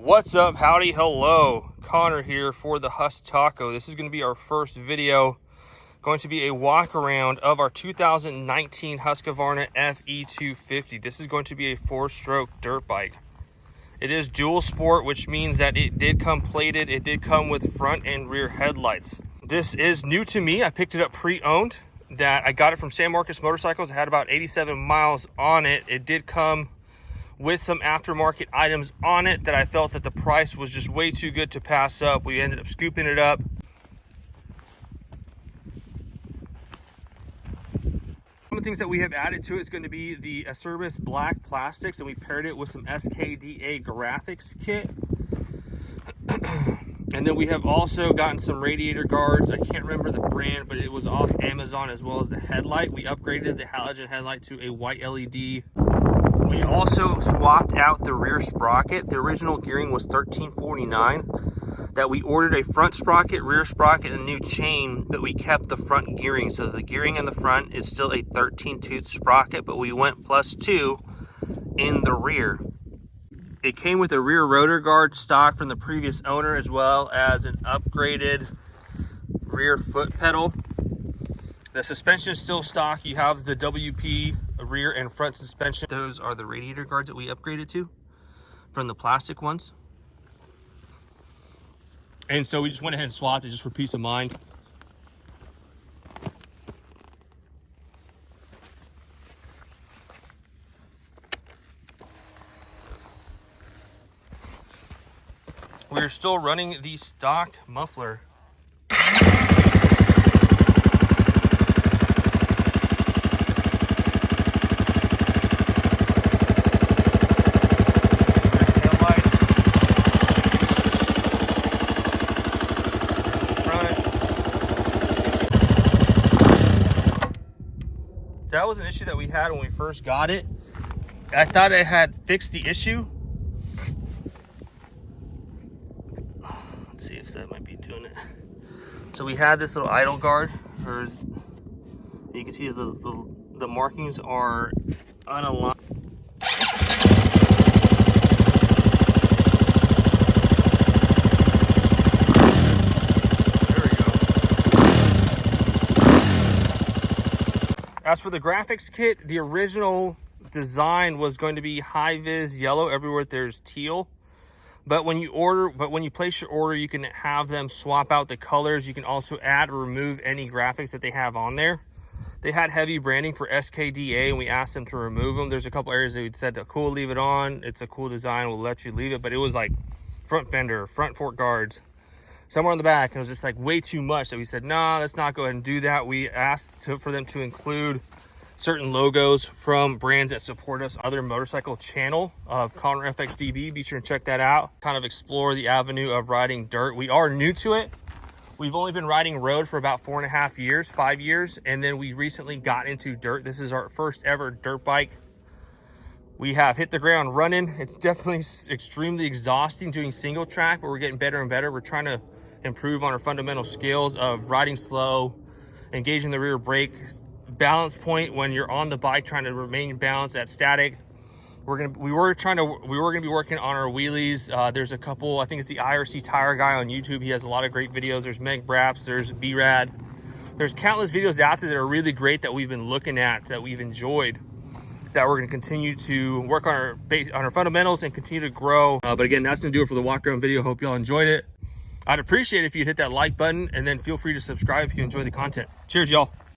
What's up? Howdy, hello. Connor here for the Hus Taco. This is going to be our first video. Going to be a walk around of our 2019 Husqvarna FE 250. This is going to be a 4-stroke dirt bike. It is dual sport, which means that it did come plated. It did come with front and rear headlights. This is new to me. I picked it up pre-owned. I got it from San Marcos Motorcycles. It had about 87 miles on it. It did come with some aftermarket items on it that I felt that the price was just way too good to pass up. We ended up scooping it up. Some of the things that we have added to it is going to be the Acerbis black plastics, and we paired it with some SKDA graphics kit. And then we have also gotten some radiator guards. I can't remember the brand, but it was off Amazon, as well as the headlight. We upgraded the halogen headlight to a white LED. We also swapped out the rear sprocket. The original gearing was $13.49. That we ordered a front sprocket, rear sprocket, and a new chain, but we kept the front gearing. So the gearing in the front is still a 13-tooth sprocket, but we went +2 in the rear. It came with a rear rotor guard stock from the previous owner, as well as an upgraded rear foot pedal. The suspension is still stock. You have the WP rear and front suspension. Those are the radiator guards that we upgraded to from the plastic ones. And so we just went ahead and swapped it just for peace of mind. We're still running the stock muffler. That was an issue that we had when we first got it. I thought I had fixed the issue. Let's see if that might be doing it. So we had this little idle guard, or you can see the markings are unaligned. As for the graphics kit, the original design was going to be high-vis yellow everywhere there's teal. But when you place your order, you can have them swap out the colors. You can also add or remove any graphics that they have on there. They had heavy branding for SKDA, and we asked them to remove them. There's a couple areas they said, cool, leave it on. It's a cool design, we'll let you leave it. But it was like front fender, front fork guards, somewhere on the back, and it was just like way too much. So we said, nah, let's not go ahead and do that. We asked for them to include certain logos from brands that support us. Other motorcycle channel of Connor FXDB, be sure to check that out. Kind of explore the avenue of riding dirt. We are new to it. We've only been riding road for about 4.5 years, 5 years, and then we recently got into dirt. This is our first ever dirt bike. We have hit the ground running. It's definitely extremely exhausting doing single track, but we're getting better and better. We're trying to improve on our fundamental skills of riding slow, engaging the rear brake, balance point when you're on the bike, trying to remain balanced at static. We were gonna be working on our wheelies. There's a couple, I think it's the IRC Tire Guy on YouTube. He has a lot of great videos. There's Meg Braps, there's B-Rad. There's countless videos out there that are really great that we've been looking at, that we've enjoyed, that we're going to continue to work on our fundamentals and continue to grow. But again, that's going to do it for the walk around video. Hope y'all enjoyed it. I'd appreciate it if you'd hit that like button, and then feel free to subscribe if you enjoy the content. Cheers, y'all.